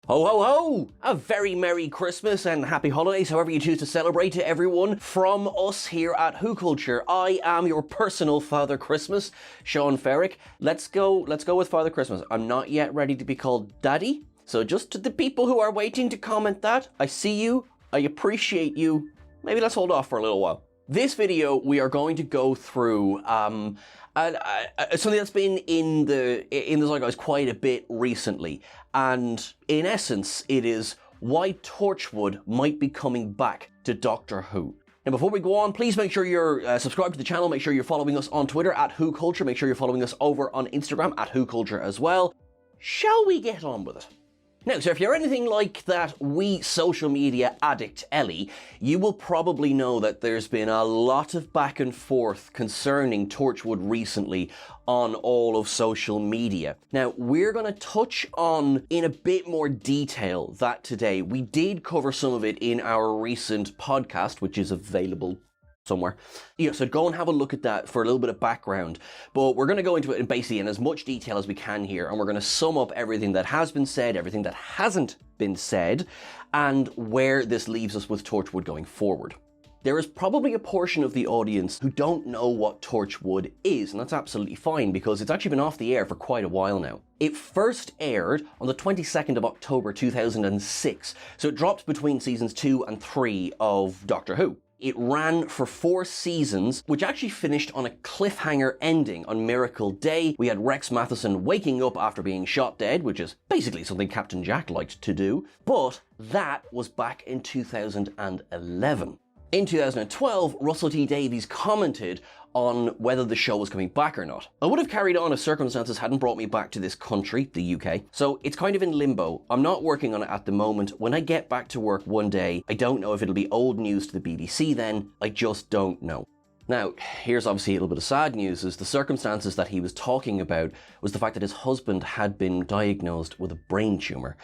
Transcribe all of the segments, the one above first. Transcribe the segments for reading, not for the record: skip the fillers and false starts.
Ho ho ho! A very Merry Christmas and Happy Holidays, however you choose to celebrate, to everyone from us here at WhoCulture. I am your personal Father Christmas, Sean Ferrick. Let's go with Father Christmas. I'm not yet ready to be called Daddy, so just to the people who are waiting to comment that, I see you, I appreciate you. Maybe let's hold off for a little while. This video, we are going to go through something that's been in the zeitgeist quite a bit recently, and in essence, it is why Torchwood might be coming back to Doctor Who. Now, before we go on, please make sure you're subscribed to the channel. Make sure you're following us on Twitter at WhoCulture. Make sure you're following us over on Instagram at WhoCulture as well. Shall we get on with it? Now, so if you're anything like that wee social media addict Ellie, you will probably know that there's been a lot of back and forth concerning Torchwood recently on all of social media. Now, we're going to touch on in a bit more detail that today. We did cover some of it in our recent podcast, which is available somewhere. Yeah, so go and have a look at that for a little bit of background. But we're going to go into it basically in as much detail as we can here, and we're going to sum up everything that has been said, everything that hasn't been said, and where this leaves us with Torchwood going forward. There is probably a portion of the audience who don't know what Torchwood is, and that's absolutely fine because it's actually been off the air for quite a while now. It first aired on the 22nd of October 2006, so it dropped between seasons 2 and 3 of Doctor Who. It ran for 4 seasons, which actually finished on a cliffhanger ending on Miracle Day. We had Rex Matheson waking up after being shot dead, which is basically something Captain Jack liked to do, but that was back in 2011. In 2012, Russell T Davies commented on whether the show was coming back or not. I would have carried on if circumstances hadn't brought me back to this country, the UK, so it's kind of in limbo. I'm not working on it at the moment. When I get back to work one day, I don't know if it'll be old news to the BBC then. I just don't know. Now, here's obviously a little bit of sad news, is the circumstances that he was talking about was the fact that his husband had been diagnosed with a brain tumour.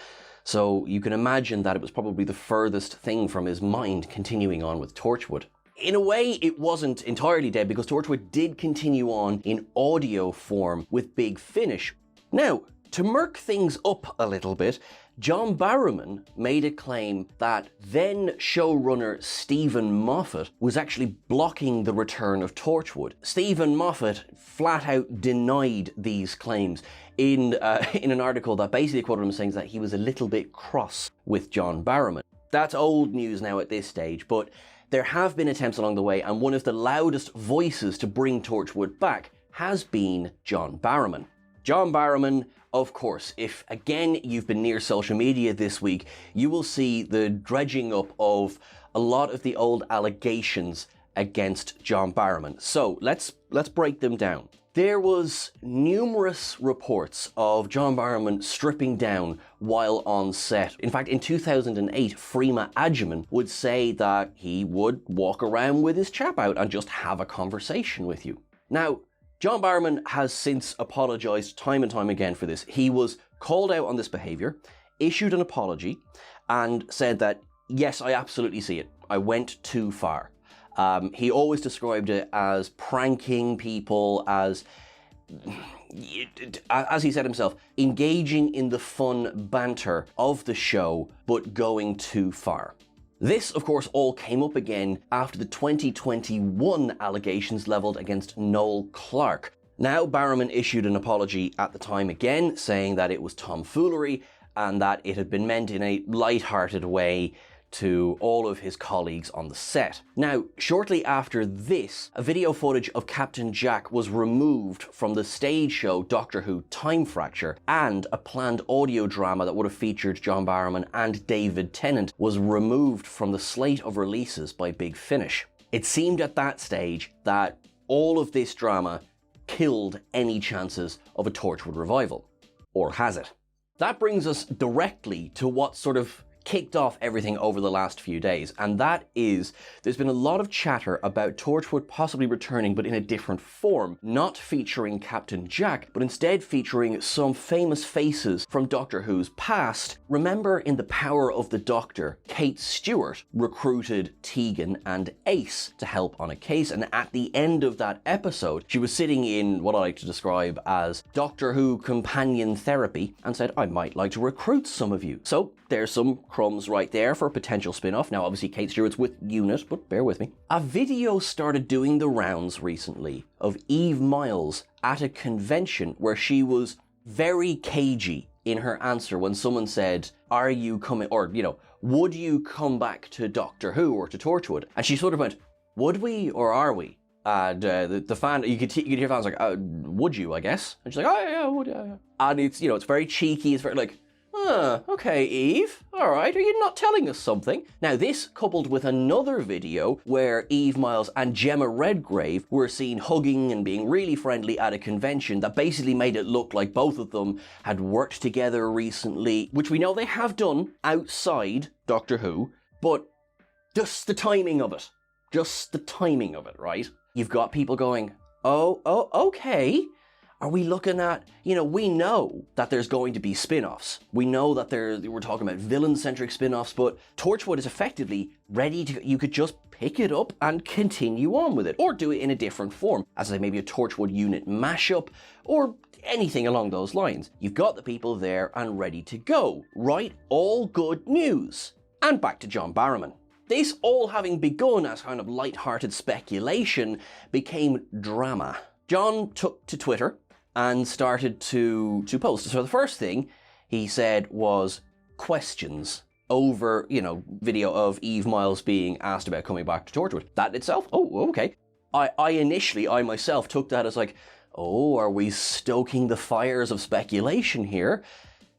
So you can imagine that it was probably the furthest thing from his mind continuing on with Torchwood. In a way, it wasn't entirely dead because Torchwood did continue on in audio form with Big Finish. Now, to murk things up a little bit, John Barrowman made a claim that then showrunner Stephen Moffat was actually blocking the return of Torchwood. Stephen Moffat flat out denied these claims in an article that basically quoted him saying that he was a little bit cross with John Barrowman. That's old news now at this stage, but there have been attempts along the way, and one of the loudest voices to bring Torchwood back has been John Barrowman. John Barrowman, of course, if again you've been near social media this week, you will see the dredging up of a lot of the old allegations against John Barrowman. So let's break them down. There was numerous reports of John Barrowman stripping down while on set. In fact, in 2008, Freema Agyeman would say that he would walk around with his chap out and just have a conversation with you. Now, John Barrowman has since apologised time and time again for this. He was called out on this behaviour, issued an apology, and said that, yes, I absolutely see it. I went too far. He always described it as pranking people, as he said himself, engaging in the fun banter of the show, but going too far. This, of course, all came up again after the 2021 allegations levelled against Noel Clarke. Now, Barrowman issued an apology at the time again, saying that it was tomfoolery and that it had been meant in a light-hearted way to all of his colleagues on the set. Now, shortly after this, a video footage of Captain Jack was removed from the stage show Doctor Who Time Fracture, and a planned audio drama that would have featured John Barrowman and David Tennant was removed from the slate of releases by Big Finish. It seemed at that stage that all of this drama killed any chances of a Torchwood revival. Or has it? That brings us directly to what sort of kicked off everything over the last few days, and that is there's been a lot of chatter about Torchwood possibly returning, but in a different form, not featuring Captain Jack, but instead featuring some famous faces from Doctor Who's past. Remember in The Power of the Doctor, Kate Stewart recruited Tegan and Ace to help on a case, and at the end of that episode, she was sitting in what I like to describe as Doctor Who companion therapy and said, I might like to recruit some of you. So there's some crumbs right there for a potential spin-off. Now, obviously, Kate Stewart's with UNIT, but bear with me. A video started doing the rounds recently of Eve Miles at a convention where she was very cagey in her answer when someone said, are you coming, or, you know, would you come back to Doctor Who or to Torchwood? And she sort of went, would we or are we? And the fan, you could hear fans like, would you, I guess? And she's like, oh yeah, would yeah. And it's, you know, it's very cheeky, it's very like, okay, Eve, all right, are you not telling us something? Now, this coupled with another video where Eve Miles and Gemma Redgrave were seen hugging and being really friendly at a convention that basically made it look like both of them had worked together recently, which we know they have done outside Doctor Who, but just the timing of it. Just the timing of it, right? You've got people going, oh, okay. Are we looking at, you know, we know that there's going to be spin-offs. We know that we're talking about villain-centric spin-offs, but Torchwood is effectively ready to, you could just pick it up and continue on with it, or do it in a different form, as I say, maybe a Torchwood unit mashup, or anything along those lines. You've got the people there and ready to go, right? All good news. And back to John Barrowman. This all having begun as kind of light-hearted speculation became drama. John took to Twitter and started to post. So the first thing he said was questions over, you know, video of Eve Miles being asked about coming back to Torchwood. That itself, oh, okay. I myself took that as like, oh, are we stoking the fires of speculation here?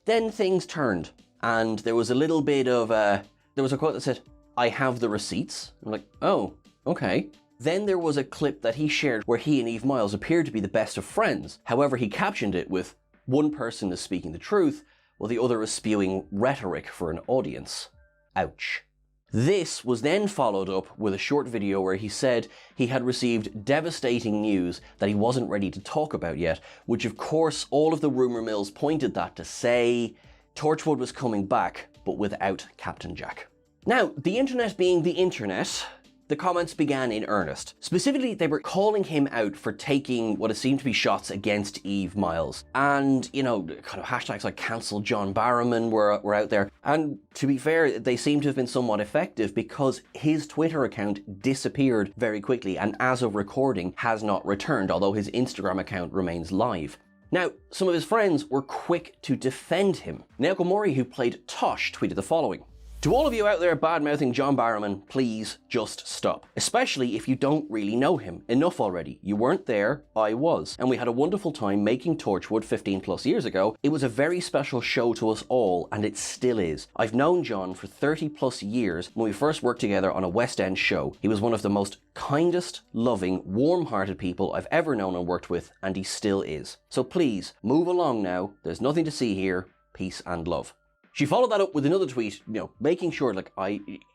Then things turned, and there was a little bit of there was a quote that said, I have the receipts. I'm like, oh, okay. Then there was a clip that he shared where he and Eve Miles appeared to be the best of friends. However, he captioned it with, one person is speaking the truth, while the other is spewing rhetoric for an audience. Ouch. This was then followed up with a short video where he said he had received devastating news that he wasn't ready to talk about yet, which of course all of the rumour mills pointed that to say Torchwood was coming back, but without Captain Jack. Now, the internet being the internet, the comments began in earnest. Specifically, they were calling him out for taking what it seemed to be shots against Eve Miles. And, you know, kind of hashtags like cancel John Barrowman were out there. And to be fair, they seem to have been somewhat effective because his Twitter account disappeared very quickly and as of recording has not returned, although his Instagram account remains live. Now, some of his friends were quick to defend him. Naoko Mori, who played Tosh, tweeted the following. To all of you out there bad-mouthing John Barrowman, please just stop. Especially if you don't really know him. Enough already. You weren't there, I was. And we had a wonderful time making Torchwood 15 plus years ago. It was a very special show to us all, and it still is. I've known John for 30 plus years when we first worked together on a West End show. He was one of the most kindest, loving, warm-hearted people I've ever known and worked with, and he still is. So please, move along now. There's nothing to see here. Peace and love. She followed that up with another tweet, you know, making sure, like,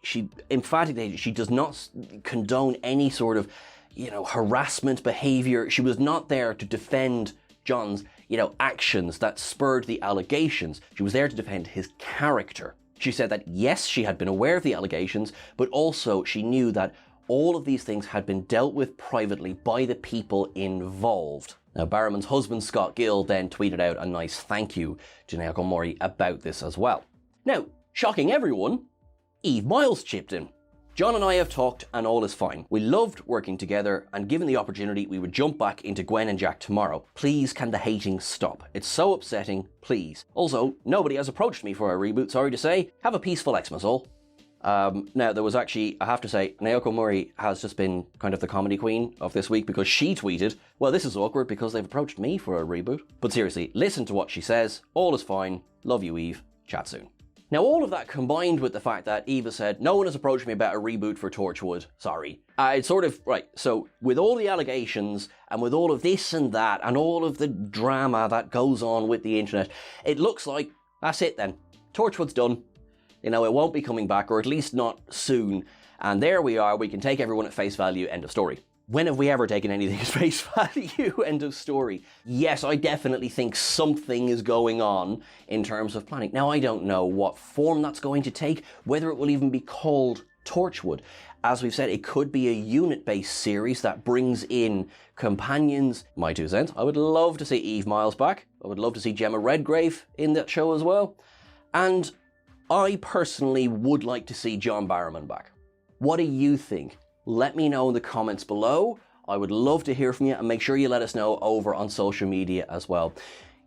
she emphatically, she does not condone any sort of, you know, harassment behavior. She was not there to defend John's, you know, actions that spurred the allegations. She was there to defend his character. She said that, yes, she had been aware of the allegations, but also she knew that all of these things had been dealt with privately by the people involved. Now, Barrowman's husband, Scott Gill, then tweeted out a nice thank you to Naoko Mori about this as well. Now, shocking everyone, Eve Miles chipped in. John and I have talked and all is fine. We loved working together and given the opportunity we would jump back into Gwen and Jack tomorrow. Please can the hating stop? It's so upsetting, please. Also, nobody has approached me for a reboot, sorry to say. Have a peaceful Xmas all. Now, there was actually, I have to say, Naoko Mori has just been kind of the comedy queen of this week because she tweeted, well, this is awkward because they've approached me for a reboot. But seriously, listen to what she says. All is fine. Love you, Eve. Chat soon. Now, all of that combined with the fact that Eva said, no one has approached me about a reboot for Torchwood. Sorry. It's sort of, right, so with all the allegations and with all of this and that and all of the drama that goes on with the internet, it looks like that's it then. Torchwood's done. You know, it won't be coming back, or at least not soon. And there we are, we can take everyone at face value, end of story. When have we ever taken anything at face value? End of story. Yes, I definitely think something is going on in terms of planning. Now, I don't know what form that's going to take, whether it will even be called Torchwood. As we've said, it could be a unit-based series that brings in companions. My 2 cents. I would love to see Eve Miles back. I would love to see Gemma Redgrave in that show as well. And I personally would like to see John Barrowman back. What do you think? Let me know in the comments below. I would love to hear from you, and make sure you let us know over on social media as well.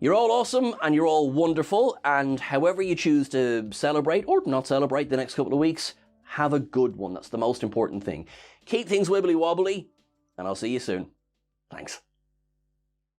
You're all awesome and you're all wonderful, and however you choose to celebrate or not celebrate the next couple of weeks, have a good one. That's the most important thing. Keep things wibbly wobbly, and I'll see you soon. Thanks.